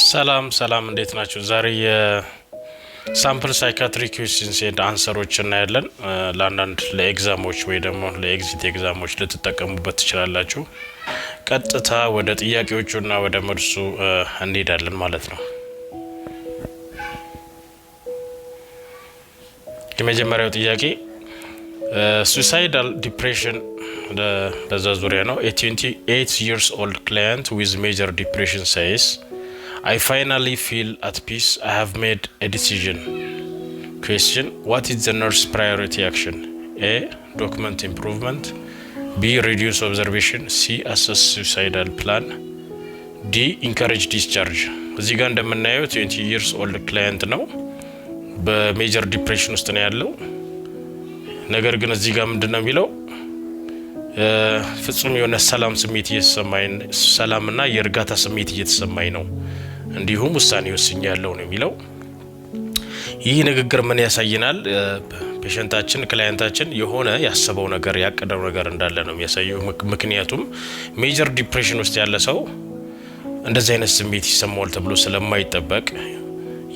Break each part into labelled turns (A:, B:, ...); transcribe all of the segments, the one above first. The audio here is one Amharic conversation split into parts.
A: ሰላም እንዴት ናችሁ? ዛሬ የሳምፕል ሳይካትሪክ ኩዌስችንስ ኤንድ አንሰሮች እናያለን። ለአንዳንድ ለኤግዛሞች ወይ ደግሞ ለኤግዚት ኤግዛሞች ልትጠቀሙበት ትችላላችሁ። ቀጥታ ወደ ጥያቄዎቹና ወደ መልሱ እንሄዳለን ማለት ነው። የመጀመሪያው ጥያቄ suicidal depression በዛ ዙሪያ ነው። A 28 years old client with major depression says, I finally feel at peace. I have made a decision. Question: what is the nurse priority action? A. Document improvement. B. Reduce observation. C. Assess suicidal plan. D. Encourage discharge. እዚህ ጋር እንደምናየው 20 years old client ነው። በሜጀር ዲፕሬሽን ውስጥ ነው ያለው። ነገር ግን እዚህ ጋር ምንድነው የሚለው ፍጹም የሆነ ሰላም ስሜት እየተሰማኝ ሰላምና የእርጋታ ስሜት እየተሰማኝ ነው እንዲሁም ውሳኔ ወስኛለሁ ነው የሚለው። ይህ ንግግር ምን ያሳየናል? ፔሸንታችን ክላይንታችን የሆነ ያሰበው ነገር ያቀደው ነገር እንዳለ ነው የሚያሳየው። ምክንያቱም ሜጀር ዲፕሬሽን ውስጥ ያለ ሰው እንደዚህ አይነት ስሜት ይሰማዋል ተብሎ ስለማይጠበቅ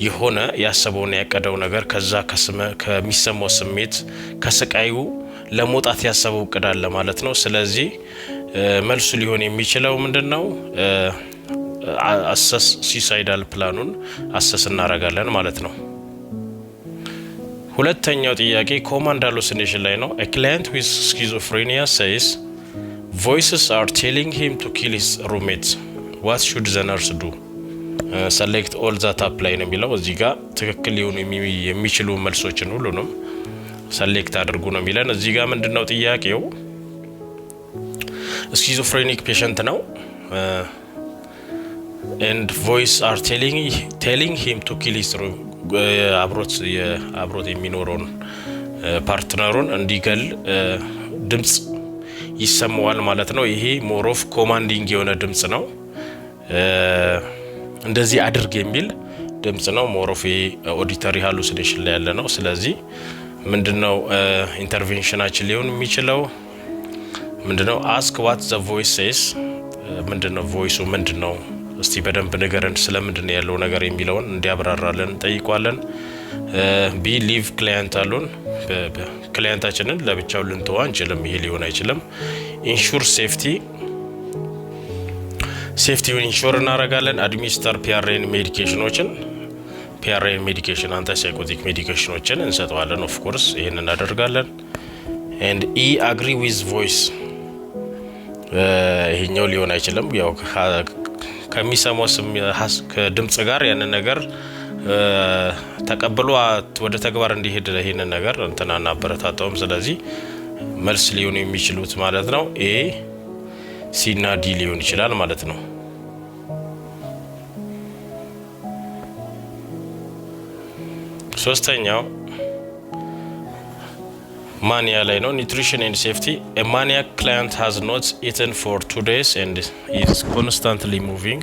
A: የሆነ ያሰበውና ያቀደው ነገር ከዛ ከሚሰማው ስሜት ከስቃዩ ለመውጣት ያሰበው እቅድ አለ ማለት ነው። ስለዚህ መልሱ ሊሆን የሚችለው ምንድነው? አሰስ suicidal ፕላኑን አሰስ እናደርጋለን ማለት ነው። ሁለተኛው ጥያቄ ኮማንድ ሃሉሲኔሽን ላይ ነው። A client with schizophrenia says voices are telling him to kill his roommate. What should the nurse do? Select all that apply ነው የሚለው። እዚህ ጋር ትክክል ሊሆኑ የሚችሉ መልሶችን ሁሉንም ሰሌክት አድርጉ ነው የሚለን። እዚህ ጋር ምንድነው ጥያቄው? ስኪዞፍሬኒክ ፔሸንት ነው and voice are telling him to kill his አብሮት የሚኖረውን ፓርትነሩን እንዲገል ድምጽ ይሰማዋል ማለት ነው። ይሄ ሞር ኦፍ ኮማንዲንግ የሆነ ድምጽ ነው። እንደዚህ አድርግ የሚል ድምጽ ነው። ሞር ኦፍ ኦዲተሪ ሃሉሲኔሽን ላይ ያለ ነው። ስለዚህ ምንድነው ኢንተርቬንሽናችን ሊሆን የሚችለው? ምንድነው ask what the voice says። ምንድነው ቮይሱ ምንድነው? እስቲ በደንብ ንገረን ስለምንድነው ያለው ነገር የሚለውን እንዲያብራራለን እንጠይቋለን። ቢ ሊቭ ክላይንት አሉን። ክላይንታችንን ለብቻው ልንተው አንችልም። ይሄ ሊሆን አይችልም። ኢንሹር ሴፍቲውን ኢንሹር እናደርጋለን። አድሚኒስተር ፒአርኤን ሜዲኬሽን አንታሳይኮቲክ ሜዲኬሽኖችን እንሰጠዋለን። ኦፍ ኮርስ ይሄን እናደርጋለን። ኤንድ ኢ አግሪ ዊዝ ቮይስ ይሄኛው ሊሆን አይችልም። ያው ከሚሰማው ከድምጽ ጋር ያንን ነገር ተቀብሎ ወደ ተግባር እንዲሄድ ይሄንን ነገር እንትናና አበረታታውም። ስለዚህ መልስ ሊሆኑ የሚችሉት ማለት ነው ኤ ሲ እና ዲ ሊሆን ይችላል ማለት ነው። ሶስተኛው ማኒያ ላይ ነው። ኒውትሪሽን ኤንድ ሴፍቲ a maniac client has not eaten for 2 days and is constantly moving.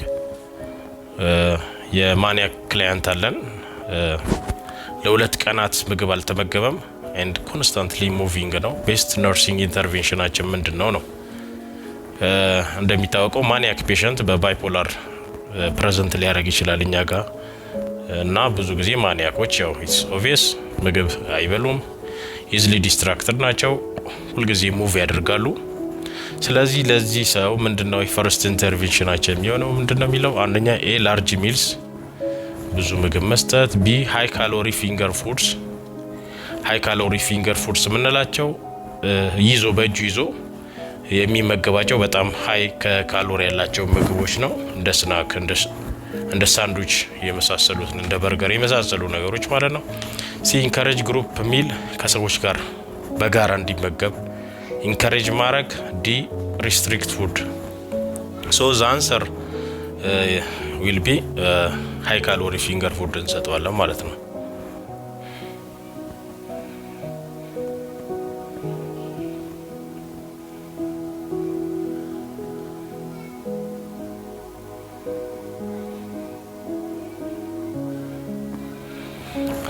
A: የማኒያክ ክላይንት አለን ለሁለት ቀናት ምግብ አልተመገበም and constantly moving ነው። ቤስት ነርሲንግ ኢንተርቬንሽናችን ምንድነው ነው? እንደሚታወቀው ማኒያክ ፔሸንት በባይፖላር ፕሬዘንት ሊያደርግ ይችላል እኛ ጋር እና ብዙ ጊዜ ማኒያኮች ያው ኢትስ ኦብቪየስ ምግብ አይበሉም፣ ኢዝሊ ዲስትራክትድ ናቸው፣ ሁልጊዜ ሙቭ ያደርጋሉ። ስለዚህ ለዚህ ሰው ምንድነው ፈርስት ኢንተርቬንሽናችን የሚሆነው ምንድነው የሚለው? አንደኛ ኤ ላርጅ ሚልስ ብዙ ምግብ መስጠት። ቢ ሃይ ካሎሪ ፊንገር ፉድስ የምንላቸው በእጁ ይዞ የሚመገባቸው በጣም ሃይ ካሎሪ ያላቸው ምግቦች ነው። እንደ ስናክ እንደ ሳንድዊች የመሳሰሉት እንደ በርገር የመሳሰሉ ነገሮች ማለት ነው። ሲ ኢንካሬጅ ግሩፕ ሚል ከሰዎች ጋር በጋራ እንዲመገብ ኢንካሬጅ ማድረግ። ዲ ሪስትሪክት ፉድ። ሶ ዘ አንሰር ዊል ቢ ሃይ ካሎሪ ፊንገር ፉድ እንሰጠዋለን ማለት ነው።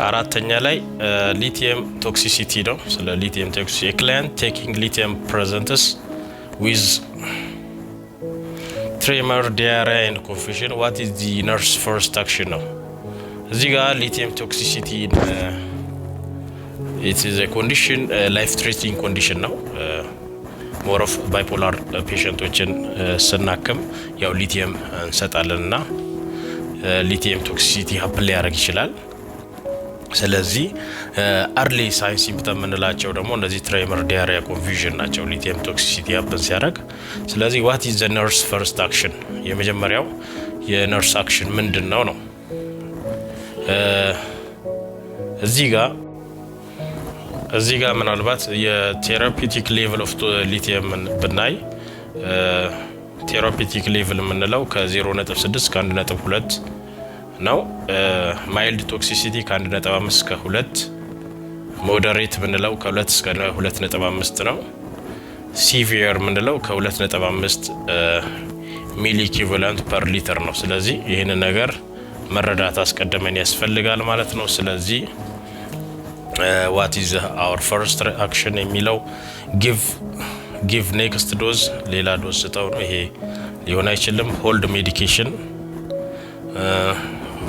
A: አራተኛ ላይ ሊቲየም ቶክሲሲቲ ነው። ስለ ሊቲየም ቶክሲሲቲ ክላይንት ቴኪንግ ሊቲየም ፕሬዘንትስ ዊዝ ትሬመር ዲያሪያ ኤንድ ኮንፊዥን ዋት ኢዝ ዲ ነርስ ፈርስት አክሽን ነው። እዚህ ጋር ሊቲየም ቶክሲሲቲ ኢት ኢዝ ኤ ኮንዲሽን ላይፍ ትሬቲንግ ኮንዲሽን ነው። ሞር ኦፍ ባይፖላር ፔሸንቶችን ስናክም ያው ሊቲየም እንሰጣለን እና ሊቲየም ቶክሲሲቲ ሀፕን ሊያደርግ ይችላል። ስለዚህ አርሊ ሳይን ሲምፕተም የምንላቸው ደግሞ እነዚህ ትሬመር ዲያሪያ ኮንፊዥን ናቸው ሊቲየም ቶክሲሲቲ ሀፕን ሲያደርግ። ስለዚህ ዋት ኢዝ ዘ ነርስ ፈርስት አክሽን የመጀመሪያው የነርስ አክሽን ምንድን ነው ነው። እዚህ ጋር ምናልባት የቴራፒቲክ ሌቭል ኦፍ ሊቲየም ብናይ ቴራፒቲክ ሌቭል የምንለው ከ0.6 እስከ 1.2 ነው። ማይልድ ቶክሲሲቲ ከ1.5 እስከ 2፣ ሞደሬት የምንለው ከ2 እስከ 2.5 ነው። ሲቪየር የምንለው ከ2.5 ሚሊ ኢኩቪላንት ፐር ሊትር ነው። ስለዚህ ይህንን ነገር መረዳት አስቀድመን ያስፈልጋል ማለት ነው። ስለዚህ ዋት ኢዝ አወር ፈርስት አክሽን የሚለው ጊቭ ኔክስት ዶዝ ሌላ ዶዝ ስጠው ነው። ይሄ ሊሆን አይችልም። ሆልድ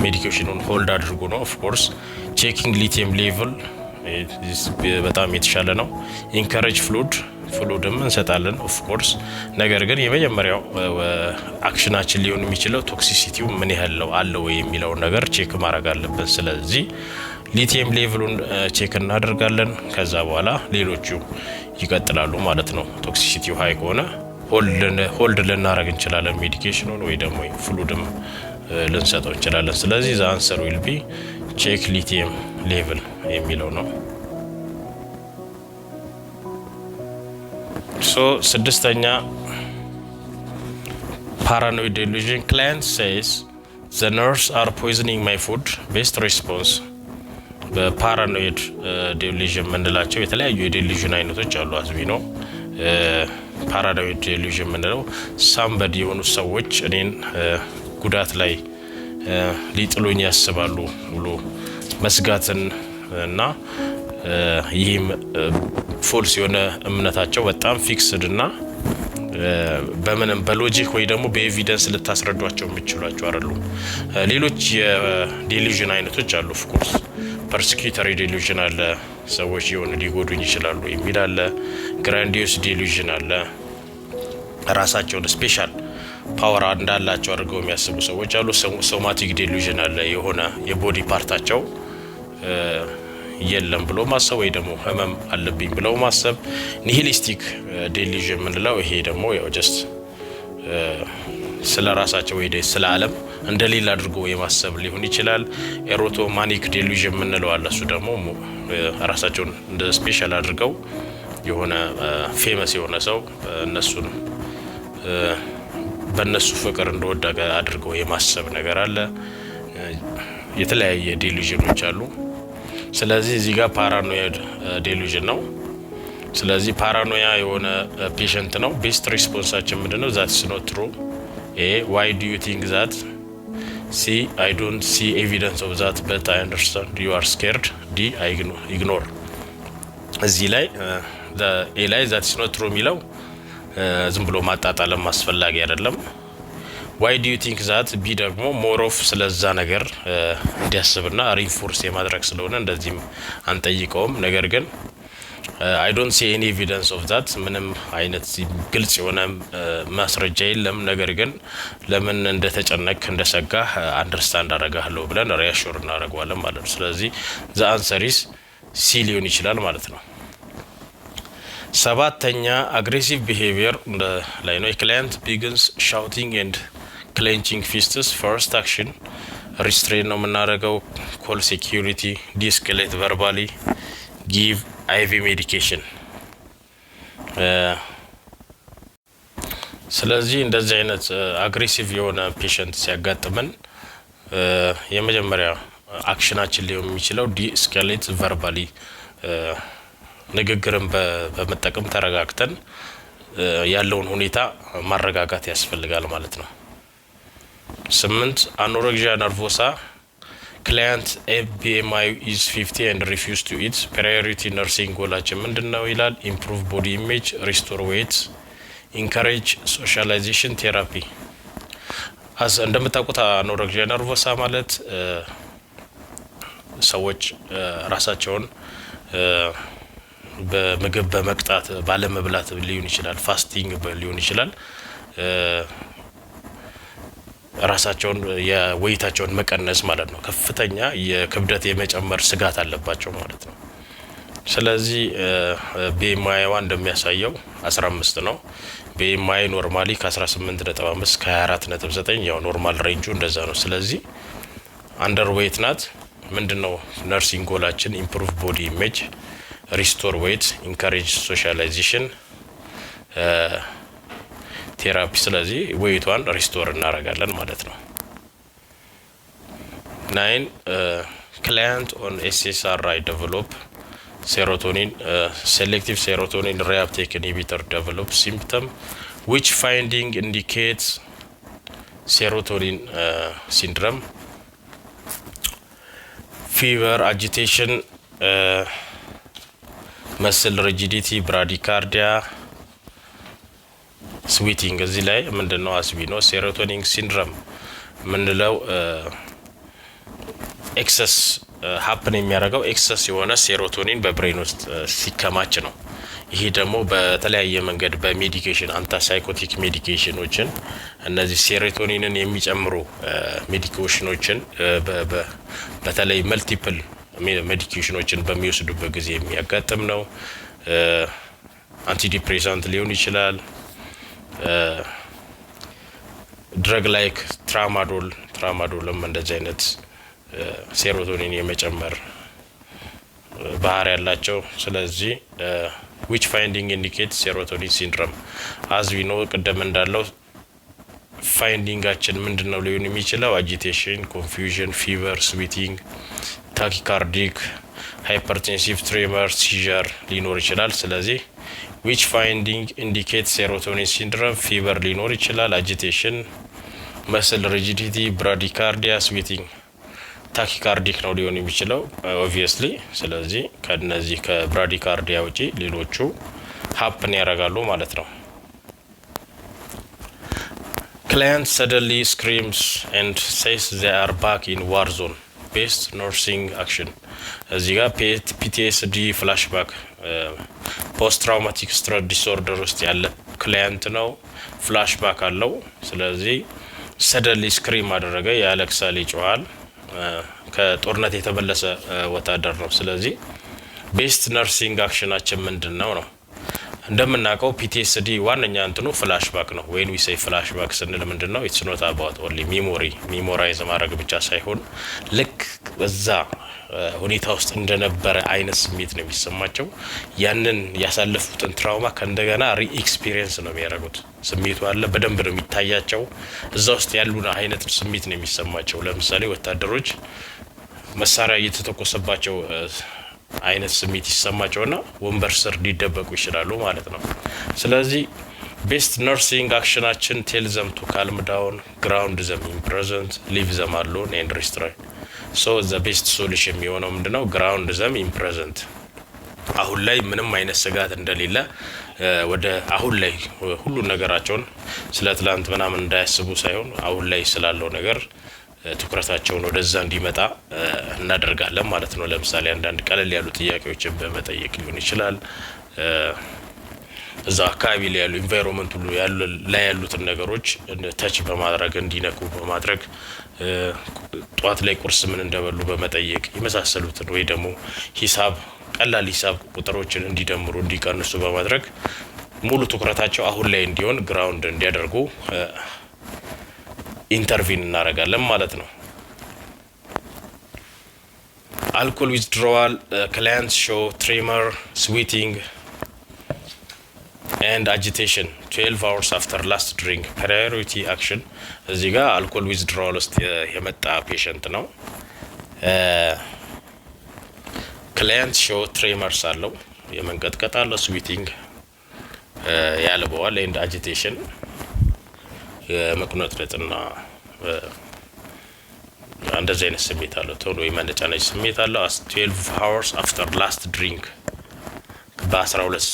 A: ሜዲኬሽኑን ሆልድ አድርጉ ነው። ኦፍ ኮርስ ቼኪንግ ሊቲየም ሌቭል በጣም የተሻለ ነው። ኢንካሬጅ ፍሉድም እንሰጣለን ኦፍ ኮርስ። ነገር ግን የመጀመሪያው አክሽናችን ሊሆን የሚችለው ቶክሲሲቲው ምን ያህል አለው የሚለውን ነገር ቼክ ማድረግ አለብን። ስለዚህ ሊቲየም ሌቭሉን ቼክ እናደርጋለን። ከዛ በኋላ ሌሎቹ ይቀጥላሉ ማለት ነው። ቶክሲሲቲው ሃይ ከሆነ ሆልድ ልናደርግ እንችላለን ሜዲኬሽኑን ወይ ደግሞ ፍሉድም ልንሰጠው እንችላለን። ስለዚህ ዘ አንሰር ዊል ቢ ቼክ ሊቲየም ሌቭል የሚለው ነው። ስድስተኛ ፓራኖይድ ዴሉዥን ክላይንት ሴይስ ዘ ነርስ አር ፖይዝኒንግ ማይ ፉድ ቤስት ሬስፖንስ። በፓራኖይድ ዴሉዥን የምንላቸው የተለያዩ የዴሉዥን አይነቶች አሉ። አዝቢ ነው ፓራኖይድ ዴሉዥን የምንለው ሳምበድ የሆኑ ሰዎች እኔን ጉዳት ላይ ሊጥሉኝ ያስባሉ ብሎ መስጋትን እና ይህም ፎልስ የሆነ እምነታቸው በጣም ፊክስድ እና በምንም በሎጂክ ወይ ደግሞ በኤቪደንስ ልታስረዷቸው የሚችሏቸው አይደሉም። ሌሎች የዴሉዥን አይነቶች አሉ። ኦፍ ኮርስ ፐርሲኪዩተሪ ዴሉዥን አለ፣ ሰዎች የሆነ ሊጎዱኝ ይችላሉ የሚል አለ። ግራንዲዮስ ዴሉዥን አለ፣ ራሳቸውን ስፔሻል ፓወር እንዳላቸው አድርገው የሚያስቡ ሰዎች አሉ። ሶማቲክ ዴሉዥን አለ፣ የሆነ የቦዲ ፓርታቸው የለም ብሎ ማሰብ ወይ ደግሞ ህመም አለብኝ ብለው ማሰብ። ኒሂሊስቲክ ዴሉዥን የምንለው ይሄ ደግሞ ያው ጀስት ስለ ራሳቸው ወይ ስለ ዓለም እንደሌላ አድርጎ የማሰብ ሊሆን ይችላል። ኤሮቶማኒክ ዴሉዥን የምንለው አለ። እሱ ደግሞ ራሳቸውን እንደ ስፔሻል አድርገው የሆነ ፌመስ የሆነ ሰው እነሱን በእነሱ ፍቅር እንደወደቀ አድርገው የማሰብ ነገር አለ። የተለያየ ዴሉዥኖች አሉ። ስለዚህ እዚህ ጋር ፓራኖይድ ዴሉዥን ነው። ስለዚህ ፓራኖያ የሆነ ፔሸንት ነው። ቤስት ሪስፖንሳችን ምንድነው? ዛት ኢዝ ኖት ትሩ። ዋይ ዱ ዩ ቲንክ ዛት? ሲ አይ ዶንት ሲ ኤቪደንስ ኦፍ ዛት በት አይ አንደርስታንድ ዩ አር ስኬርድ። ዲ አይ ኢግኖር። እዚህ ላይ ኤ ላይ ዛት ኢዝ ኖት ትሩ የሚለው ዝም ብሎ ማጣጣለም አስፈላጊ አይደለም። ዋይ ዱ ዩ ቲንክ ዛት? ቢ ደግሞ ሞር ኦፍ ስለዛ ነገር እንዲያስብና ሪንፎርስ የማድረግ ስለሆነ እንደዚህም አንጠይቀውም። ነገር ግን አይ ዶንት ሲ ኤኒ ኤቪደንስ ኦፍ ዛት፣ ምንም አይነት ግልጽ የሆነ ማስረጃ የለም። ነገር ግን ለምን እንደተጨነቅ እንደሰጋህ አንደርስታንድ አደርጋለሁ ብለን ሪያሹር እናደርገዋለን ማለት ነው። ስለዚህ ዘ አንሰር ኢዝ ሲ ሊሆን ይችላል ማለት ነው። ሰባተኛ አግሬሲቭ ቢሄቪየር ላይ ነው። ክላይንት ቢግንስ ሻውቲንግ ኤንድ ክሌንቺንግ ፊስትስ ፈርስት አክሽን ሪስትሬን ነው የምናደርገው። ኮል ሴኪሪቲ፣ ዲስክሌት ቨርባሊ፣ ጊቭ አይቪ ሜዲኬሽን። ስለዚህ እንደዚህ አይነት አግሬሲቭ የሆነ ፔሸንት ሲያጋጥመን የመጀመሪያ አክሽናችን ሊሆን የሚችለው ዲስክሌት ቨርባሊ ንግግርን በመጠቀም ተረጋግተን ያለውን ሁኔታ ማረጋጋት ያስፈልጋል ማለት ነው። 8 አኖሬክሲያ ነርቮሳ ክላይንት BMI is 50 and refuse to eat. ፕራዮሪቲ ነርሲንግ ጎላችን ምንድነው ይላል? ኢምፕሩቭ ቦዲ ኢሜጅ፣ ሪስቶር ዌይት፣ ኢንካሬጅ ሶሻላይዜሽን ቴራፒ። እንደምታውቁት አኖሬክሲያ ነርቮሳ ማለት ሰዎች ራሳቸውን በምግብ በመቅጣት ባለመብላት ሊሆን ይችላል፣ ፋስቲንግ ሊሆን ይችላል፣ ራሳቸውን የወይታቸውን መቀነስ ማለት ነው። ከፍተኛ የክብደት የመጨመር ስጋት አለባቸው ማለት ነው። ስለዚህ ቢኤምአይዋ እንደሚያሳየው 15 ነው። ቢኤምአይ ኖርማሊ ከ18.5 እስከ 24.9 ያው ኖርማል ሬንጁ እንደዛ ነው። ስለዚህ አንደር ዌይት ናት። ምንድነው ነርሲንግ ጎላችን? ኢምፕሩቭ ቦዲ ኢሜጅ፣ ሪስቶር ዌይት፣ ኢንካሬጅ ሶሻላይዜሽን ቴራፒ። ስለዚህ ዌይቷን ሪስቶር እናደርጋለን ማለት ነው። 9 ክላይንት ኦን ኤስኤስአርአይ ዴቨሎፕ ሴሮቶኒን ሴሌክቲቭ ሴሮቶኒን ሪአፕቴክ ኢንሂቢተር ዴቨሎፕ ሲምፕተም ዊች ፋይንዲንግ ኢንዲኬትስ ሴሮቶኒን ሲንድረም ፊቨር አጂቴሽን መስል ሪጂዲቲ ብራዲካርዲያ ስዊቲንግ። እዚህ ላይ ምንድነው አስቢኖ ሴሮቶኒን ሲንድረም ምንለው ኤክሰስ ሀፕን የሚያደርገው ኤክሰስ የሆነ ሴሮቶኒን በብሬን ውስጥ ሲከማች ነው። ይሄ ደግሞ በተለያየ መንገድ በሜዲኬሽን አንታሳይኮቲክ ሜዲኬሽኖችን እነዚህ ሴሮቶኒንን የሚጨምሩ ሜዲኬሽኖችን በተለይ መልቲፕል ሜዲኬሽኖችን በሚወስዱበት ጊዜ የሚያጋጥም ነው። አንቲዲፕሬሳንት ሊሆን ይችላል። ድረግ ላይክ ትራማዶልም እንደዚህ አይነት ሴሮቶኒን የመጨመር ባህሪ ያላቸው። ስለዚህ ዊች ፋይንዲንግ ኢንዲኬት ሴሮቶኒን ሲንድሮም አዝ ዊ ኖ ቅደም እንዳለው ፋይንዲንጋችን ምንድነው ሊሆን የሚችለው? አጂቴሽን፣ ኮንፊውዥን፣ ፊቨር፣ ስዊቲንግ፣ ታኪካርዲክ፣ ሃይፐርቴንሲቭ ትሬመር፣ ሲዠር ሊኖር ይችላል። ስለዚህ ዊች ፋይንዲንግ ኢንዲኬት ሴሮቶኒን ሲንድሮም ፊቨር ሊኖር ይችላል፣ አጂቴሽን፣ መስል ሪጂዲቲ፣ ብራዲካርዲያ፣ ስዊቲንግ፣ ታኪካርዲክ ነው ሊሆን የሚችለው ኦብቪየስሊ። ስለዚህ ከነዚህ ከብራዲካርዲያ ውጪ ሌሎቹ ሀፕን ያደርጋሉ ማለት ነው። ክላይንት ሰደንሊ ስክሪምስ ኤንድ ሴይስ ዜይ አር ባክ ኢን ዋር ዞን ቤስት ነርሲንግ አክሽን። እዚህ ጋር ፒቲኤስዲ ፍላሽባክ ፖስት ትራውማቲክ ስትረስ ዲስኦርደር ውስጥ ያለ ክላይንት ነው። ፍላሽባክ አለው። ስለዚህ ሰደንሊ ስክሪም አደረገ፣ ያለቅሳል፣ ይጮሃል። ከጦርነት የተመለሰ ወታደር ነው። ስለዚህ ቤስት ነርሲንግ አክሽናችን ምንድን ነው? እንደምናውቀው ፒቲኤስዲ ዋነኛ እንትኑ ፍላሽባክ ነው። ወይን ዊ ሴይ ፍላሽባክ ስንል ምንድነው? ኢትስ ኖት አባውት ኦንሊ ሚሞራይዝ ማድረግ ብቻ ሳይሆን ልክ በዛ ሁኔታ ውስጥ እንደነበረ አይነት ስሜት ነው የሚሰማቸው። ያንን ያሳለፉትን ትራውማ ከእንደገና ሪኤክስፒሪየንስ ነው የሚያደርጉት። ስሜቱ አለ፣ በደንብ ነው የሚታያቸው። እዛ ውስጥ ያሉ አይነት ስሜት ነው የሚሰማቸው። ለምሳሌ ወታደሮች መሳሪያ እየተተኮሰባቸው አይነት ስሜት ይሰማቸውና ወንበር ስር ሊደበቁ ይችላሉ ማለት ነው። ስለዚህ ቤስት ነርሲንግ አክሽናችን ቴል ዘም ቱ ካልም ዳውን፣ ግራውንድ ዘም ኢን ፕሬዘንት፣ ሊቭ ዘም አሎን ኤንድ ሪስትራይን። ሶ ዘ ቤስት ሶሉሽን የሚሆነው ምንድነው? ግራውንድ ዘም ኢን ፕሬዘንት፣ አሁን ላይ ምንም አይነት ስጋት እንደሌለ ወደ አሁን ላይ ሁሉ ነገራቸውን ስለ ትላንት ምናምን እንዳያስቡ ሳይሆን አሁን ላይ ስላለው ነገር ትኩረታቸውን ወደዛ እንዲመጣ እናደርጋለን ማለት ነው። ለምሳሌ አንዳንድ ቀለል ያሉ ጥያቄዎችን በመጠየቅ ሊሆን ይችላል። እዛ አካባቢ ላይ ያሉ ኢንቫይሮንመንት ሁሉ ላይ ያሉትን ነገሮች ተች በማድረግ እንዲነኩ በማድረግ ጧት ላይ ቁርስ ምን እንደበሉ በመጠየቅ የመሳሰሉትን ወይ ደግሞ ቀላል ሂሳብ ቁጥሮችን እንዲደምሩ እንዲቀንሱ በማድረግ ሙሉ ትኩረታቸው አሁን ላይ እንዲሆን ግራውንድ እንዲያደርጉ ኢንተርቪን እናደርጋለን ማለት ነው። አልኮል ዊዝድሮዋል ክላይንትስ ሾው ትሬመር፣ ስዊቲንግ ኤንድ አጂቴሽን 12 hours after last drink ፕራዮሪቲ አክሽን። እዚህ ጋር አልኮል ዊዝድሮዋል ውስጥ የመጣ ፔሸንት ነው። ክላይንት ሾው ትሬመርስ አለው፣ የመንቀጥቀጥ አለው፣ ስዊቲንግ ያልበዋል፣ ኤንድ አጂቴሽን የመቁነጥነጥና እንደዚህ አይነት ስሜት አለው። ቶሎ የመነጫነጭ ስሜት አለው። 12 hours after last drink በ12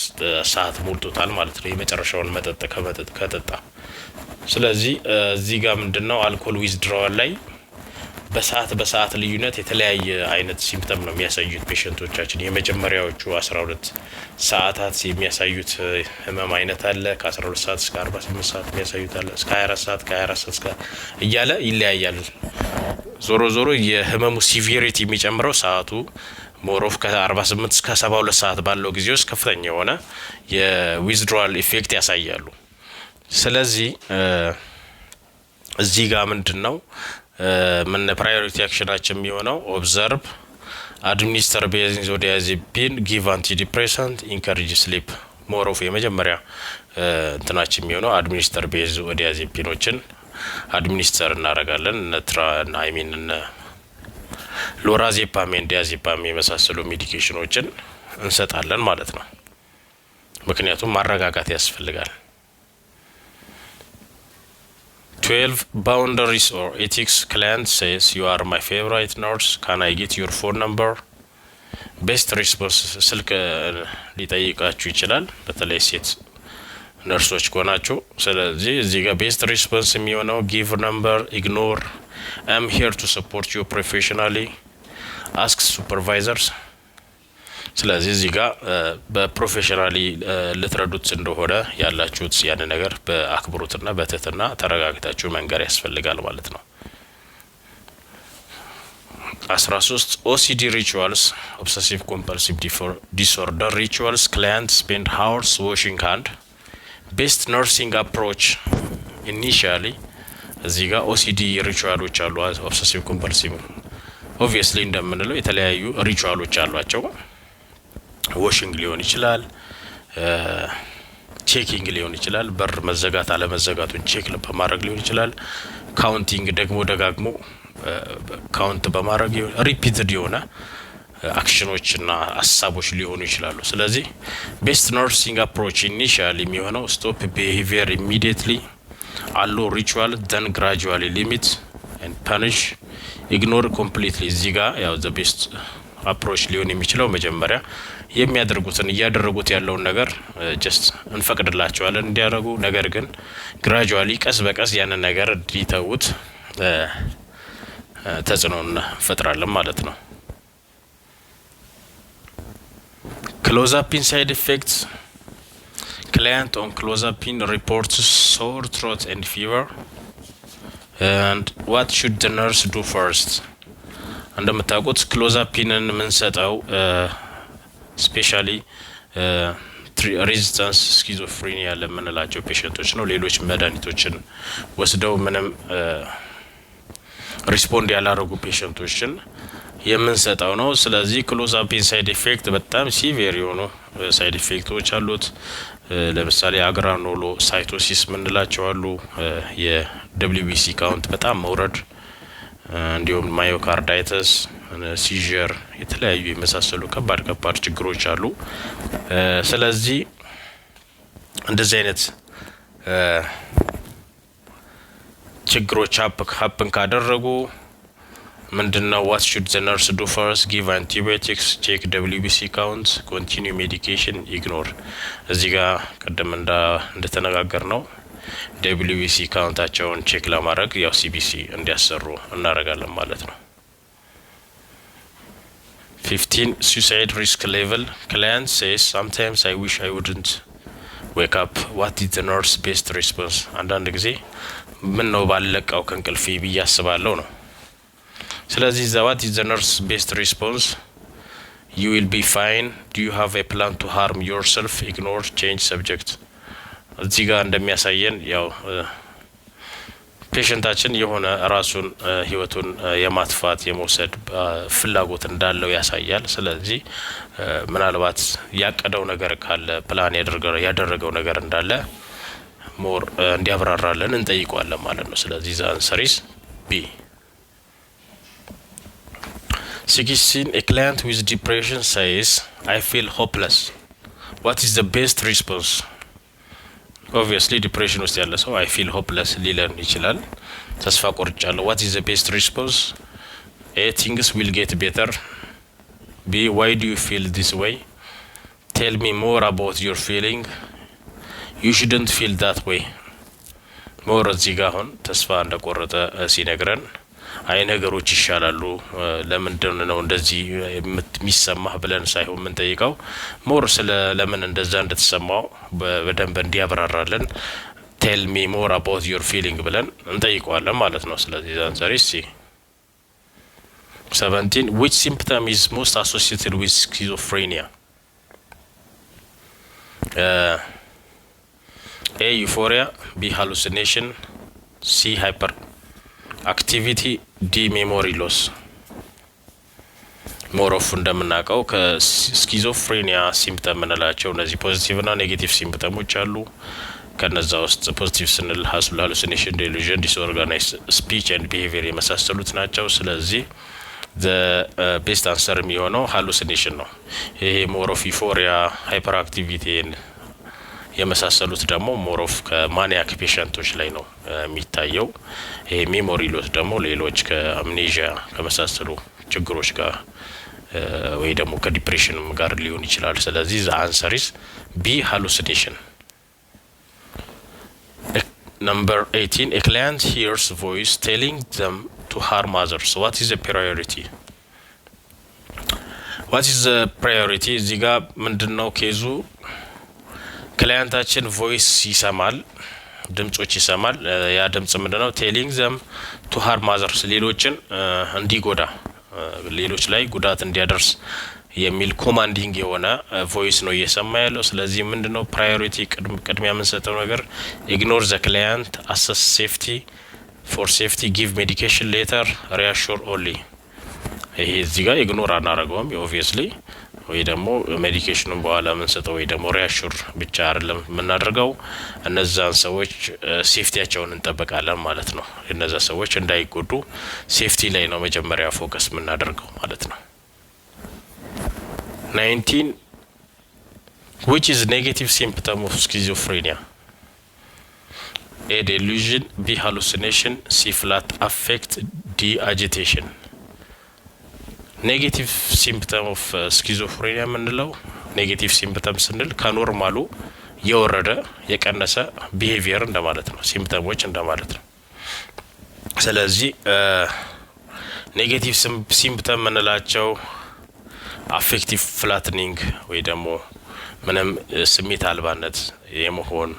A: ሰዓት ሞልቶታል ማለት ነው። የመጨረሻውን መጠጥ ከጠጣ ስለዚህ እዚህ ጋር ምንድነው አልኮል ዊዝድሮዋል ላይ በሰዓት ልዩነት የተለያየ አይነት ሲምፕተም ነው የሚያሳዩት ፔሸንቶቻችን። የመጀመሪያዎቹ 12 ሰዓታት የሚያሳዩት ህመም አይነት አለ። ከ12 ሰዓት እስከ 48 ሰዓት የሚያሳዩት አለ። እስከ 24 ሰዓት ከ24 ሰዓት እስከ እያለ ይለያያል። ዞሮ የህመሙ ሲቪሪቲ የሚጨምረው ሰዓቱ ሞሮፍ ከ48 እስከ 72 ሰዓት ባለው ጊዜ ውስጥ ከፍተኛ የሆነ የዊዝድሮዋል ኢፌክት ያሳያሉ። ስለዚህ እዚህ ጋር ምንድነው ምን ፕራዮሪቲ አክሽናችን የሚሆነው ኦብዘርቭ፣ አድሚኒስተር ቤንዞዲያዜፒን፣ ጊቭ አንቲዲፕሬሰንት፣ ኢንከሬጅ ስሊፕ። ሞሮፍ የመጀመሪያ እንትናችን የሚሆነው አድሚኒስተር ቤንዞዲያዜፒኖችን አድሚኒስተር እናደርጋለን። እነ ሎራዜፓም፣ ዲያዜፓም የመሳሰሉ ሜዲኬሽኖችን እንሰጣለን ማለት ነው። ምክንያቱም ማረጋጋት ያስፈልጋል። 12 boundaries or ethics. Client says you are my favorite nurse, can I get your phone number? ቤስት ሪስፖንስ ስልክ ሊጠይቃችሁ ይችላል፣ በተለይ ሴት ነርሶች ከሆናችሁ። ስለዚህ እዚህ ጋር ቤስት ሪስፖንስ የሚሆነው ጊቭ ነምበር፣ ኢግኖር፣ አም ሄር ቱ ሰፖርት ዩ ፕሮፌሽናሊ፣ አስክ ሱፐርቫይዘርስ። ስለዚህ እዚህ ጋር በፕሮፌሽናሊ ልትረዱት እንደሆነ ያላችሁት ያን ነገር በአክብሮትና በትህትና ተረጋግታችሁ መንገር ያስፈልጋል ማለት ነው። 13 ኦሲዲ ሪቹዋልስ ኦብሰሲቭ ኮምፐልሲቭ ዲስኦርደር ሪቹዋልስ ክላይንት ስፔንድ ሃወርስ ዋሽንግ ሃንድ ቤስት ነርሲንግ አፕሮች ኢኒሺያሊ። እዚህ ጋር ኦሲዲ ሪቹዋሎች አሉ። ኦብሰሲቭ ኮምፐልሲቭ ኦብቪየስሊ እንደምንለው የተለያዩ ሪቹዋሎች አሏቸው። ዋሽንግ ሊሆን ይችላል፣ ቼኪንግ ሊሆን ይችላል፣ በር መዘጋት አለመዘጋቱን ቼክ በማድረግ ሊሆን ይችላል። ካውንቲንግ ደግሞ ደጋግሞ ካውንት በማድረግ ሪፒትድ የሆነ አክሽኖችና ሀሳቦች ሊሆኑ ይችላሉ። ስለዚህ ቤስት ነርሲንግ አፕሮች ኢኒሺያል የሚሆነው ስቶፕ ቢሄቪየር ኢሚዲየትሊ፣ አሎ ሪቹዋል ደን ግራጁዋሊ ሊሚት ኤንድ ፐኒሽ፣ ኢግኖር ኮምፕሊትሊ። እዚህ ጋር ያው ዘ ቤስት አፕሮች ሊሆን የሚችለው መጀመሪያ የሚያደርጉትን እያደረጉት ያለውን ነገር ጀስት እንፈቅድላቸዋለን እንዲያደርጉ፣ ነገር ግን ግራጁዋሊ ቀስ በቀስ ያንን ነገር እንዲተዉት ተጽዕኖን እንፈጥራለን ማለት ነው። ክሎዛፒን ሳይድ ኢፌክትስ ክላይንት ኦን ክሎዛፒን ሪፖርትስ ሶር ትሮት ኤንድ ፊቨር ኤንድ ዋት ሹድ ዘ ነርስ ዱ ፈርስት። እንደምታውቁት ክሎዛፒንን የምንሰጠው ስፔሻሊ ሬዚስታንስ ስኪዞፍሬኒያ ለምንላቸው ፔሸንቶች ነው። ሌሎች መድኃኒቶችን ወስደው ምንም ሪስፖንድ ያላረጉ ፔሸንቶችን የምንሰጠው ነው። ስለዚህ ክሎዛፒን ሳይድ ኢፌክት በጣም ሲቪር የሆኑ ሳይድ ኢፌክቶች አሉት። ለምሳሌ አግራኖሎ ሳይቶሲስ ምንላቸው አሉ፣ የደብሊውቢሲ ካውንት በጣም መውረድ፣ እንዲሁም ማዮካርዳይተስ፣ ሲዥር፣ የተለያዩ የመሳሰሉ ከባድ ችግሮች አሉ። ስለዚህ እንደዚህ አይነት ችግሮች ሀፕን ካደረጉ ምንድነው ዋት ሹድ ዘ ነርስ ዱ ፈርስት? ጊቭ አንቲባዮቲክስ፣ ቼክ ደብሊውቢሲ ካውንት፣ ኮንቲኒው ሜዲኬሽን፣ ኢግኖር። እዚህ ጋር ቅድም እንደተነጋገር ነው ደብሊውቢሲ ካውንታቸውን ቼክ ለማድረግ ያው ሲቢሲ እንዲያሰሩ እናደርጋለን ማለት ነው። 15 suicide risk level. Client says sometimes I wish I wouldn't wake up. What is the nurse best response? አንዳንድ ጊዜ ምን ነው ባለቀው ከእንቅልፌ ብዬ አስባለሁ ነው። ስለዚህ what is the nurse best response? You will be fine. Do you have a plan to harm yourself? Ignore, change subject. እዚህ ጋር እንደሚያሳየን ያው ፔሸንታችን የሆነ ራሱን ህይወቱን የማጥፋት የመውሰድ ፍላጎት እንዳለው ያሳያል። ስለዚህ ምናልባት ያቀደው ነገር ካለ ፕላን ያደረገው ነገር እንዳለ ሞር እንዲያብራራለን እንጠይቀዋለን ማለት ነው። ስለዚህ the answer is B. 16 A client with depression says I feel hopeless. What is the best response? Obviously depression ውስጥ ያለ ሰው I feel hopeless ሊለን ይችላል። ተስፋ ቆርጫለሁ። What is the best response? A things will get better. B why do you feel this way? Tell me more about your feeling. You shouldn't feel that way. ሞር እዚህ ጋር አሁን ተስፋ እንደቆረጠ ሲነግረን አይ ነገሮች ይሻላሉ ለምንድን ነው እንደዚህ የሚሰማህ ብለን ሳይሆን ምን ጠይቀው ሞር ስለ ለምን እንደዛ እንደተሰማው በደንብ እንዲያብራራለን ቴል ሚ ሞር አባውት ዩር ፊሊንግ ብለን እንጠይቀዋለን ማለት ነው። ስለዚህ አንሰር is 17 which symptom is most associated with schizophrenia? A euphoria, B hallucination, C hyperactivity, D memory loss. ሞር ኦፍ እንደምናውቀው ከስኪዞፍሬኒያ ሲምፕተም ምንላቸው እነዚህ ፖዚቲቭ እና ኔጌቲቭ ሲምፕተሞች አሉ። ከነዛ ውስጥ ፖዚቲቭ ስንል ሃሉሲኔሽን፣ ዴሉዥን፣ ዲስኦርጋናይዝድ ስፒች ኤንድ ቢሄቪየር የመሳሰሉት ናቸው። ስለዚህ ቤስት አንሰር የሚሆነው ሃሉሲኔሽን ነው። ይሄ ሞር ኦፍ ዩፎሪያ፣ ሃይፐር አክቲቪቲን የመሳሰሉት ደግሞ ሞር ኦፍ ከማኒያክ ፔሸንቶች ላይ ነው የሚታየው። ይሄ ሜሞሪ ሎስ ደግሞ ሌሎች ከአምኔዥያ ከመሳሰሉ ችግሮች ጋር ወይ ደግሞ ከዲፕሬሽንም ጋር ሊሆን ይችላል። ስለዚህ ዘ አንሰር ኢዝ ቢ ሃሉሲኔሽን። Number 18 a client hears voice telling them to harm others. What is the priority? What is the priority? እዚህ ጋር ምንድነው ኬዙ? ክላይንታችን ቮይስ ይሰማል፣ ድምጾች ይሰማል። ያ ድምጽ ምንድነው? ቴሊንግ ዘም ቱ ሃርም አዘርስ፣ ሌሎችን እንዲጎዳ ሌሎች ላይ ጉዳት እንዲያደርስ የሚል ኮማንዲንግ የሆነ ቮይስ ነው እየሰማ ያለው። ስለዚህ ምንድነው ፕራዮሪቲ ቅድሚያ የምንሰጠው ነገር ኢግኖር ዘ ክላይንት፣ አሰስ ሴፍቲ ፎር ሴፍቲ፣ ጊቭ ሜዲኬሽን ሌተር፣ ሪአሹር ኦንሊ። ይሄ እዚህ ጋር ኢግኖር አናረገውም ኦብቪየስሊ፣ ወይ ደግሞ ሜዲኬሽኑን በኋላ የምንሰጠው ወይ ደግሞ ሪአሹር ብቻ አይደለም የምናደርገው። እነዛን ሰዎች ሴፍቲያቸውን እንጠብቃለን ማለት ነው። እነዛ ሰዎች እንዳይጎዱ ሴፍቲ ላይ ነው መጀመሪያ ፎከስ የምናደርገው ማለት ነው። 19 which is negative symptom of schizophrenia? A delusion, B hallucination, C flat affect, D agitation. ኔጌቲቭ ሲምፕተም ኦፍ ስኪዞፍሬኒያ የምንለው ኔጌቲቭ ሲምፕተም ስንል ከኖርማሉ የወረደ የቀነሰ ቢሄቪየር እንደማለት ነው፣ ሲምፕተሞች እንደማለት ነው። ስለዚህ ኔጌቲቭ ሲምፕተም የምንላቸው አፌክቲቭ ፍላትኒንግ ወይ ደግሞ ምንም ስሜት አልባነት የመሆን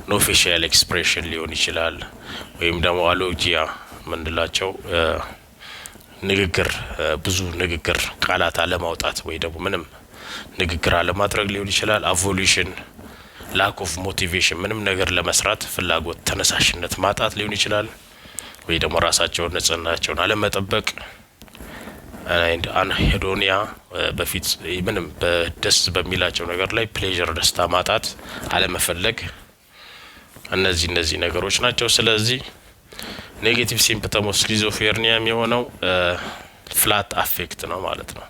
A: ኖ ፌሻል ኤክስፕሬሽን ሊሆን ይችላል። ወይም ደግሞ አሎጂያ ምንላቸው ንግግር ብዙ ንግግር ቃላት አለማውጣት ወይ ደግሞ ምንም ንግግር አለማድረግ ሊሆን ይችላል። አቮሉሽን ላክ ኦፍ ሞቲቬሽን ምንም ነገር ለመስራት ፍላጎት ተነሳሽነት ማጣት ሊሆን ይችላል። ወይ ደግሞ ራሳቸውን ንጽህናቸውን አለመጠበቅ፣ አንሄዶኒያ በፊት ምንም በደስ በሚላቸው ነገር ላይ ፕሌዠር ደስታ ማጣት አለመፈለግ፣ እነዚህ ነገሮች ናቸው። ስለዚህ ኔጌቲቭ ሲምፕተም ኦፍ ስኪዞፍሬኒያ የሚሆነው ፍላት አፌክት ነው ማለት ነው።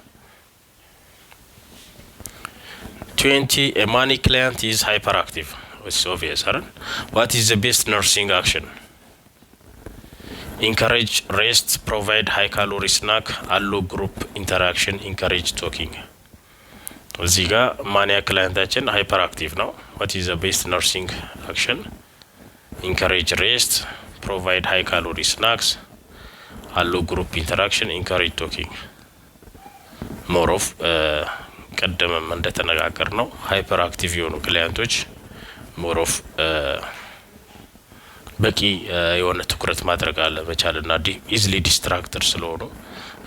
A: 20 a manic client is hyperactive. It's obvious, right? What is the best nursing action? Encourage rest, provide high calorie snack, allow group interaction, encourage talking. እዚህ ጋር ማኒያ ክላይንታችን ሃይፐር አክቲቭ ነው። what is the best nursing action? Encourage rest, provide high calorie snacks, allow group interaction, encourage talking. more of ቀደምም እንደተነጋገር ነው ሃይፐር አክቲቭ የሆኑ ክላይንቶች more of በቂ የሆነ ትኩረት ማድረግ አለ መቻልና ኢዝሊ ዲስትራክተር ስለሆኑ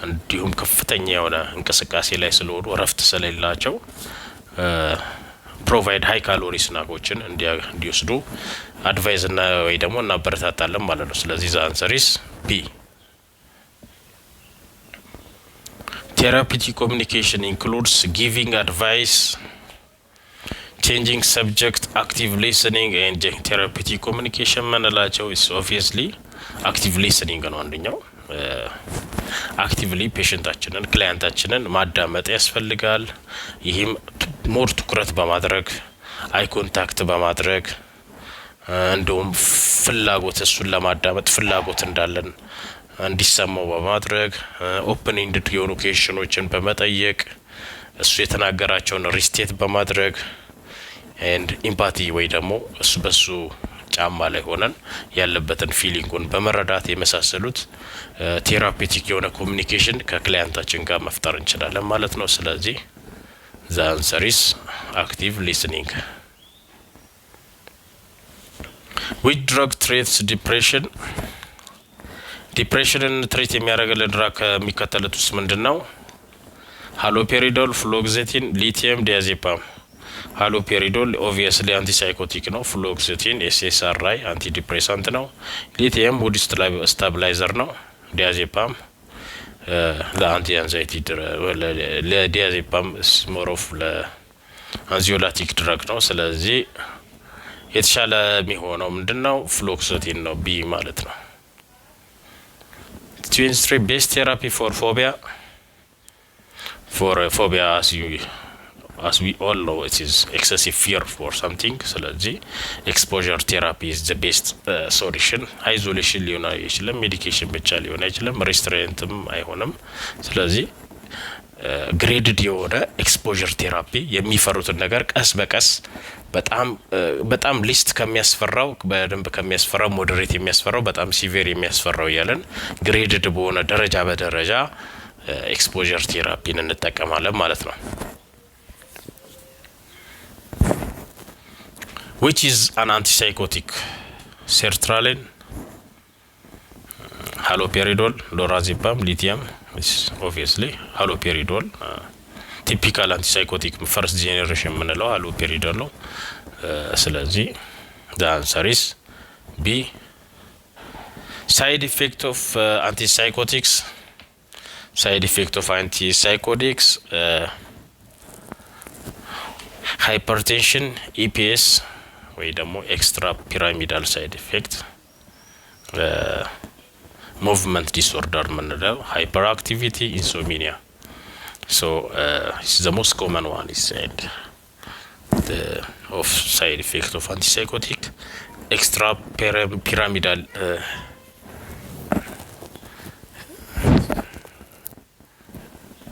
A: እንዲሁም ከፍተኛ የሆነ እንቅስቃሴ ላይ ስለሆኑ እረፍት ስለሌላቸው ፕሮቫይድ ሃይ ካሎሪ ስናኮችን እንዲወስዱ አድቫይዝ እና ወይ ደግሞ እናበረታታለን ማለት ነው። ስለዚህ ዘ አንሰር ኢዝ ቢ። Therapeutic communication includes giving advice, changing subject, active listening and therapeutic communication ምንላቸው is obviously active listening ነው አንደኛው። አክቲቭሊ ፔሸንታችንን ክላይንታችንን ማዳመጥ ያስፈልጋል። ይህም ሞር ትኩረት በማድረግ አይ ኮንታክት በማድረግ እንደውም ፍላጎት እሱን ለማዳመጥ ፍላጎት እንዳለን እንዲሰማው በማድረግ ኦፕን ኢንድድ የሆኑ ኩዌስችኖችን በመጠየቅ እሱ የተናገራቸውን ሪስቴት በማድረግ ኤንድ ኢምፓቲ ወይ ደግሞ እሱ በሱ ጫማ ላይ ሆነን ያለበትን ፊሊንጉን በመረዳት የመሳሰሉት ቴራፒቲክ የሆነ ኮሚኒኬሽን ከክላይንታችን ጋር መፍጠር እንችላለን ማለት ነው። ስለዚህ the answer is active listening. which drug treats depression? ዲፕሬሽንን ትሪት የሚያደርግልን ድራግ ከሚከተሉት ውስጥ ምንድነው? ሃሎፔሪዶል፣ ፍሎክሴቲን፣ ሊቲየም፣ ዲያዜፓም። ሃሎፔሪዶል ኦብቪየስሊ አንቲሳይኮቲክ ነው። ፍሎክሴቲን ኤስኤስአርአይ አንቲ ዲፕሬሳንት ነው። ሊቲየም ሙድ ስታብላይዘር ነው። ዲያዜፓም ለአንቲ አንዛይቲ ለዲያዜፓም ሞሮፍ ለአንዚዮላቲክ ድራግ ነው። ስለዚህ የተሻለ የሚሆነው ምንድነው? ፍሎክሴቲን ነው፣ ቢ ማለት ነው። twins three best therapy for phobia. For phobia, as we all know, it is excessive fear for something. ስለዚህ exposure therapy is the best solution. isolation ሊሆን አይችልም፣ ሜዲኬሽን ብቻ ሊሆን አይችልም፣ ሬስትሬንትም አይሆንም። ስለዚህ ግሬድድ የሆነ ኤክስፖዠር ቴራፒ የሚፈሩትን ነገር ቀስ በቀስ በጣም ሊስት ከሚያስፈራው በደንብ ከሚያስፈራው ሞዴሬት የሚያስፈራው በጣም ሲቪር የሚያስፈራው እያለን ግሬድድ በሆነ ደረጃ በደረጃ ኤክስፖዠር ቴራፒን እንጠቀማለን ማለት ነው። which is an antipsychotic? sertraline, haloperidol, lorazepam, lithium. obviously haloperidol ቲፒካል አንቲሳይኮቲክ ፈርስት ጄኔሬሽን የምንለው ሃሎፔሪዶል ነው። ስለዚህ the answer is B. side effect of antipsychotics. side effect of antipsychotics hypertension, EPS ወይ ደግሞ ኤክስትራ ፒራሚዳል ሳይድ ኢፌክት፣ movement disorder የምንለው hyperactivity, insomnia. So it's the most common one is said of side effect of antipsychotic extra pyramidal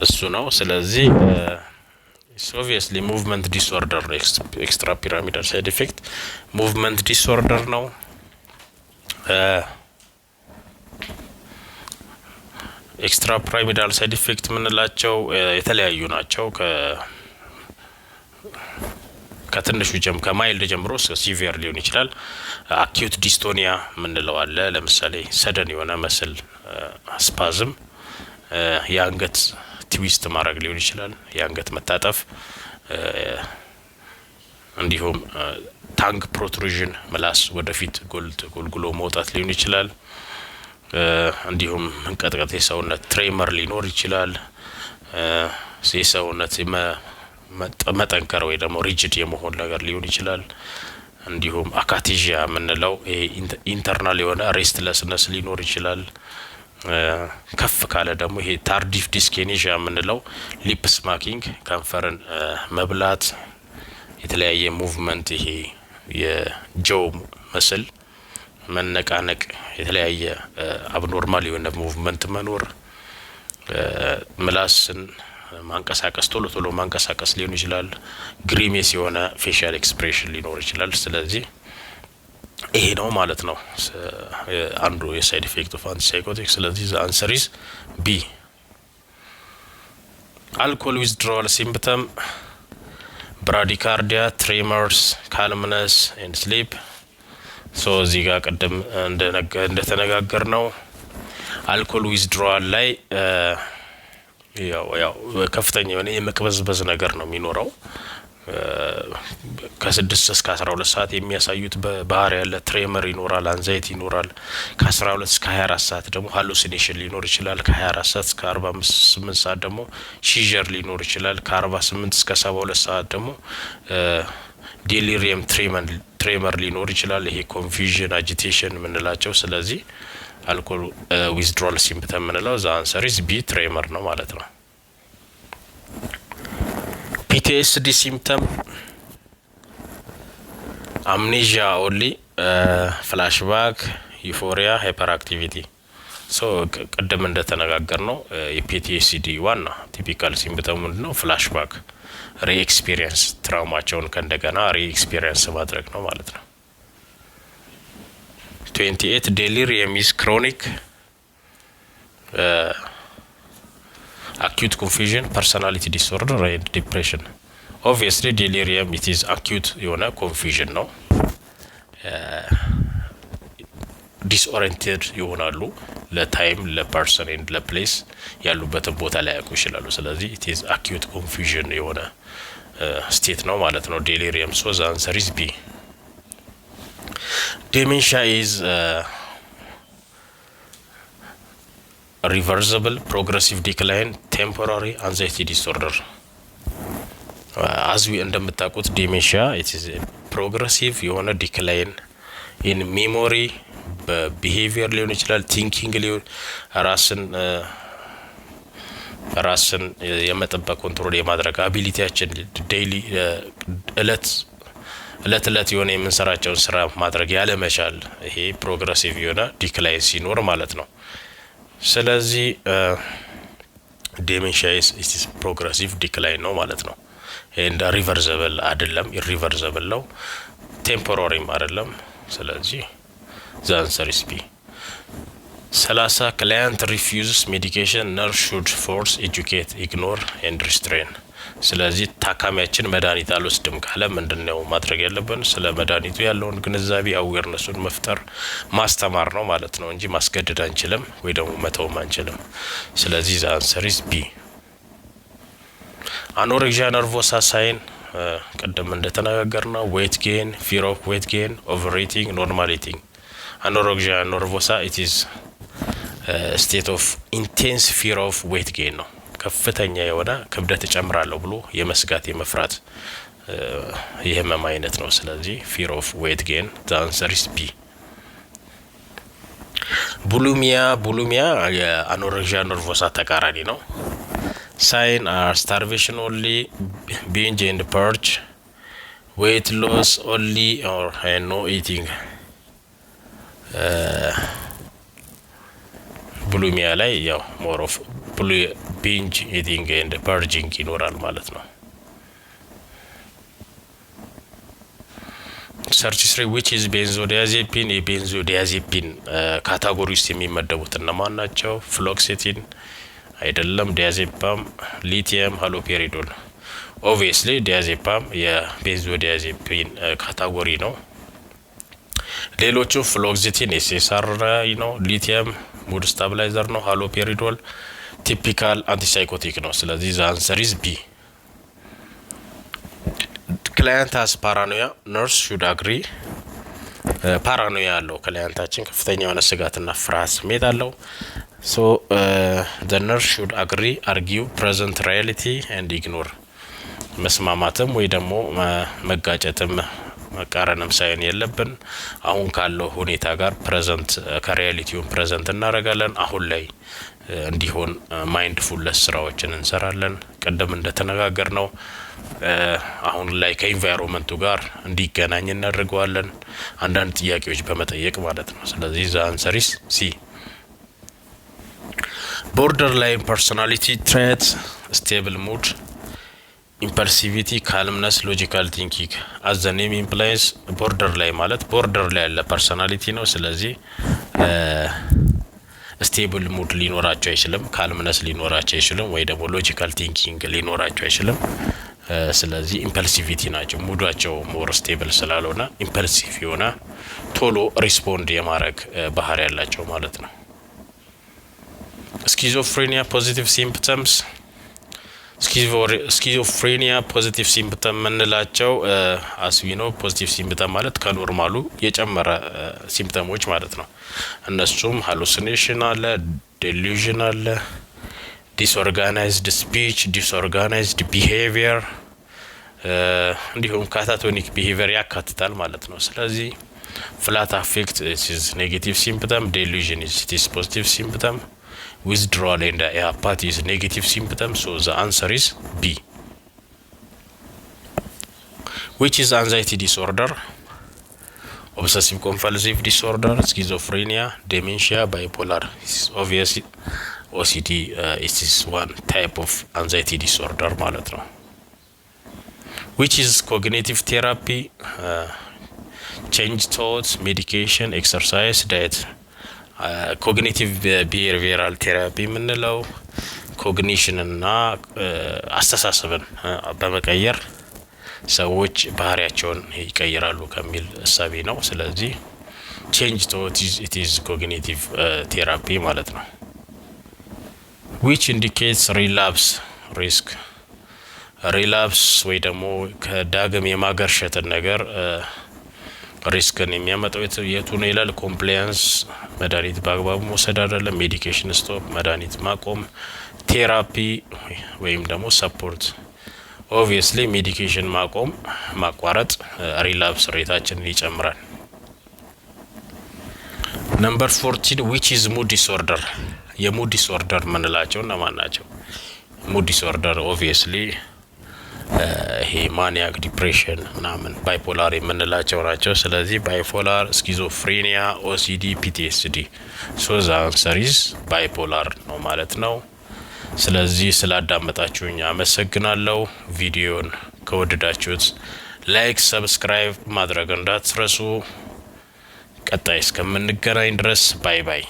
A: እሱ ነው። ስለዚህ it's obviously movement disorder extra pyramidal side effect movement disorder ነው። ኤክስትራ ፒራሚዳል ሳይድ ኢፌክት የምንላቸው የተለያዩ ናቸው። ከትንሹ ከማይልድ ጀምሮ እስከ ሲቪር ሊሆን ይችላል። አኪዩት ዲስቶኒያ የምንለው አለ። ለምሳሌ ሰደን የሆነ መስል ስፓዝም፣ የአንገት ትዊስት ማድረግ ሊሆን ይችላል፣ የአንገት መታጠፍ፣ እንዲሁም ታንግ ፕሮትሩዥን ምላስ ወደፊት ጎልጉሎ መውጣት ሊሆን ይችላል። እንዲሁም እንቀጥቀጥ የሰውነት ትሬመር ሊኖር ይችላል። የሰውነት መጠንከር ወይ ደግሞ ሪጅድ የመሆን ነገር ሊሆን ይችላል። እንዲሁም አካቴዥያ የምንለው ኢንተርናል የሆነ ሬስትለስነስ ሊኖር ይችላል። ከፍ ካለ ደግሞ ይሄ ታርዲፍ ዲስኬኔዥያ የምንለው ሊፕ ስማኪንግ፣ ከንፈርን መብላት፣ የተለያየ ሙቭመንት ይሄ የጆው መስል መነቃነቅ፣ የተለያየ አብኖርማል የሆነ ሙቭመንት መኖር፣ ምላስን ማንቀሳቀስ፣ ቶሎ ማንቀሳቀስ ሊሆን ይችላል። ግሪሜስ የሆነ ፌሻል ኤክስፕሬሽን ሊኖር ይችላል። ስለዚህ ይሄ ነው ማለት ነው አንዱ የሳይድ ኢፌክት ኦፍ አንቲሳይኮቲክ። ስለዚህ ዘ አንሰር ኢዝ ቢ። አልኮል ዊዝድሮዋል ሲምፕተም ብራዲካርዲያ፣ ትሬመርስ፣ ካልምነስ ኤንድ ስሊፕ። ሶ እዚህ ጋር ቀደም እንደተነጋገር ነው አልኮል ዊዝድሮዋል ላይ ያው ከፍተኛ የሆነ የመቅበዝበዝ ነገር ነው የሚኖረው። ከ6 እስከ 12 ሰዓት የሚያሳዩት በባህር ያለ ትሬመር ይኖራል፣ አንዛይቲ ይኖራል። ከ12 እስከ 24 ሰዓት ደግሞ ሃሉሲኔሽን ሊኖር ይችላል። ከ24 ሰዓት እስከ 48 ሰዓት ደግሞ ሲዠር ሊኖር ይችላል። ከ48 እስከ 72 ሰዓት ደግሞ ዴሊሪየም ትሬመር ሊኖር ይችላል። ይሄ ኮንፊውዥን፣ አጂቴሽን የምንላቸው። ስለዚህ አልኮል ዊዝድሮል ሲምፕተም የምንለው ዘ አንሰር ኢዝ ቢ ትሬመር ነው ማለት ነው። ፒቲኤስዲ ሲምፕተም አምኔዥያ ኦንሊ፣ ፍላሽባክ፣ ዩፎሪያ፣ ሃይፐር አክቲቪቲ። ሶ ቅድም እንደተነጋገር ነው የፒቲኤስዲ ዋና ቲፒካል ሲምፕተም ምንድነው? ፍላሽባክ፣ ሪኤክስፒሪየንስ፣ ትራውማቸውን ከእንደገና ሪኤክስፒሪየንስ ማድረግ ነው ማለት ነው። 28 delirium is chronic acute confusion, personality disorder and depression. Obviously delirium it is acute የሆነ confusion ነው። ዲስኦሪየንትድ ይሆናሉ ለታይም ለፐርሰን ኤንድ ለፕሌስ ያሉበትን ቦታ ላይ ያውቁ ይችላሉ። ስለዚህ it is acute confusion የሆነ ስቴት ነው ማለት ነው delirium. So the answer is B. Dementia is reversible progressive decline temporary anxiety disorder. as we እንደምታውቁት dementia it is a progressive የሆነ decline in memory, behavior ሊሆን ይችላል፣ ቲንኪንግ ሊሆን ራስን የመጠበቅ ኮንትሮል የማድረግ አቢሊቲያችን ዴይሊ እለት የሆነ የምንሰራቸውን ስራ ማድረግ ያለመቻል ይሄ ፕሮግሬሲቭ የሆነ ዲክላይን ሲኖር ማለት ነው። ስለዚህ ዴሜንሺያ ኢስ ፕሮግሬሲቭ ዲክላይን ነው ማለት ነው። እንደ ሪቨርሰብል አይደለም፣ ኢሪቨርሰብል ነው፣ ቴምፖራሪም አይደለም። ስለዚህ the answer is B. 30 client refuses medication, nurse should force, educate, ignore and restrain. ስለዚህ ታካሚያችን መድኃኒት አልወስድም ካለ ምንድነው ማድረግ ያለብን? ስለ መድኃኒቱ ያለውን ግንዛቤ አዌርነሱን መፍጠር ማስተማር ነው ማለት ነው እንጂ ማስገደድ አንችልም ወይ ደግሞ መተውም አንችልም። ስለዚህ the answer is B. anorexia nervosa sign ቀደም እንደተነጋገርነው weight gain, fear of weight gain, overeating, normal eating. anorexia nervosa it is state of intense fear of weight gain ነው። ከፍተኛ የሆነ ክብደት እጨምራለሁ ብሎ የመስጋት የመፍራት የህመም አይነት ነው። ስለዚህ fear of weight gain the answer is B. bulimia የአኖሬክሲያ ነርቮሳ ተቃራኒ ነው። sign are starvation only, binge and purge, weight loss only or no eating. bulimia ላይ ያው more of binge eating and purging ይኖራል ማለት ነው። search history which is benzodiazepine የቤንዞዲያዜፒን ካታጎሪ ውስጥ የሚመደቡት እነማን ናቸው? ፍሎክሲቲን አይደለም፣ ዲያዜፓም፣ ሊቲየም፣ ሃሎፔሪዶል። obviously ዲያዜፓም የቤንዞዲያዜፒን ካታጎሪ ነው። ሌሎቹ ፍሎክሲቲን ኤስኤስአር ነው፣ ሊቲየም ሙድ ስታብላይዘር ነው፣ ሃሎፔሪዶል ቲፒካል አንቲሳይኮቲክ ነው። ስለዚህ the answer is B. client has paranoia, nurse should agree. ፓራኖያ ያለው ክላይንታችን ከፍተኛ የሆነ ስጋትና ፍርሃት ስሜት አለው። so the nurse should agree, argue, present reality and ignore. መስማማትም ወይ ደግሞ መጋጨትም መቃረንም ሳይሆን የለብን። አሁን ካለው ሁኔታ ጋር ፕሬዘንት ከሪያሊቲው ፕሬዘንት እናደርጋለን። አሁን ላይ እንዲሆን ማይንድፉልነስ ስራዎችን እንሰራለን። ቀደም እንደተነጋገርነው አሁን ላይ ከኢንቫይሮንመንቱ ጋር እንዲገናኝ እናደርገዋለን፣ አንዳንድ ጥያቄዎች በመጠየቅ ማለት ነው። ስለዚህ the answer is C. borderline personality traits, stable mood, impulsivity, calmness, logical thinking. as the name implies borderline ማለት border ላይ ያለ ፐርሶናሊቲ ነው። ስለዚህ ስቴብል ሙድ ሊኖራቸው አይችልም፣ ካልምነስ ሊኖራቸው አይችልም፣ ወይ ደግሞ ሎጂካል ቲንኪንግ ሊኖራቸው አይችልም። ስለዚህ ኢምፐልሲቪቲ ናቸው። ሙዳቸው ሞር ስቴብል ስላልሆነ ኢምፐልሲቭ የሆነ ቶሎ ሪስፖንድ የማድረግ ባህሪ ያላቸው ማለት ነው። ስኪዞፍሬኒያ ፖዚቲቭ ሲምፕተምስ ስኪዞፍሬኒያ ፖዚቲቭ ሲምፕተም ምንላቸው አስዊኖ ፖዚቲቭ ሲምፕተም ማለት ከኖርማሉ የጨመረ ሲምፕተሞች ማለት ነው። እነሱም ሃሉሲኔሽን አለ፣ ዴሉዥን አለ፣ ዲስኦርጋናይዝድ ስፒች፣ ዲስኦርጋናይዝድ ቢሄቪየር እንዲሁም ካታቶኒክ ቢሄቪየር ያካትታል ማለት ነው። ስለዚህ ፍላት አፌክት ኢዝ ኔጌቲቭ ሲምፕተም፣ ዴሉዥን ኢዝ ፖዚቲቭ ሲምፕተም፣ withdrawal and apathy is negative symptom. So the answer is B. which is anxiety disorder, obsessive compulsive disorder, schizophrenia, dementia, bipolar. Obviously OCD is one type of anxiety disorder ማለት ነው። which is cognitive therapy, ቼንጅ ቶት፣ ሜዲኬሽን፣ ኤክሰርሳይዝ፣ ዳየት። ኮግኒቲቭ ቢሄቪየራል ቴራፒ የምንለው ኮግኒሽንና አስተሳሰብን በመቀየር ሰዎች ባህሪያቸውን ይቀይራሉ ከሚል እሳቤ ነው። ስለዚህ ቼንጅ ቶት ኢት ኢዝ ኮግኒቲቭ ቴራፒ ማለት ነው። ዊች ኢንዲኬትስ ሪላፕስ ሪስክ። ሪላፕስ ወይ ደግሞ ከዳግም የማገርሸትን ነገር ሪስክን የሚያመጣው የቱ ነው ይላል። ኮምፕላያንስ፣ መድኃኒት በአግባቡ መውሰድ አይደለም፣ ሜዲኬሽን ስቶፕ፣ መድኃኒት ማቆም፣ ቴራፒ ወይም ደግሞ ሰፖርት። ኦብቪየስሊ ሜዲኬሽን ማቋረጥ ሪላፕስ ሬታችንን ይጨምራል። ነምበር 14 ዊች ኢዝ ሙድ ዲስኦርደር። የሙድ ዲስኦርደር ምንላቸው እነማን ናቸው? ሙድ ዲስኦርደር ኦብቪየስሊ ይሄ ማኒያክ፣ ዲፕሬሽን ምናምን ባይፖላር የምንላቸው ናቸው። ስለዚህ ባይፖላር፣ ስኪዞፍሬኒያ፣ ኦሲዲ፣ ፒቲኤስዲ ሶ ዘ አንሰር ኢዝ ባይፖላር ነው ማለት ነው። ስለዚህ ስላዳመጣችሁኝ አመሰግናለሁ። ቪዲዮን ከወደዳችሁት ላይክ፣ ሰብስክራይብ ማድረግ እንዳትረሱ። ቀጣይ እስከምንገናኝ ድረስ ባይ ባይ።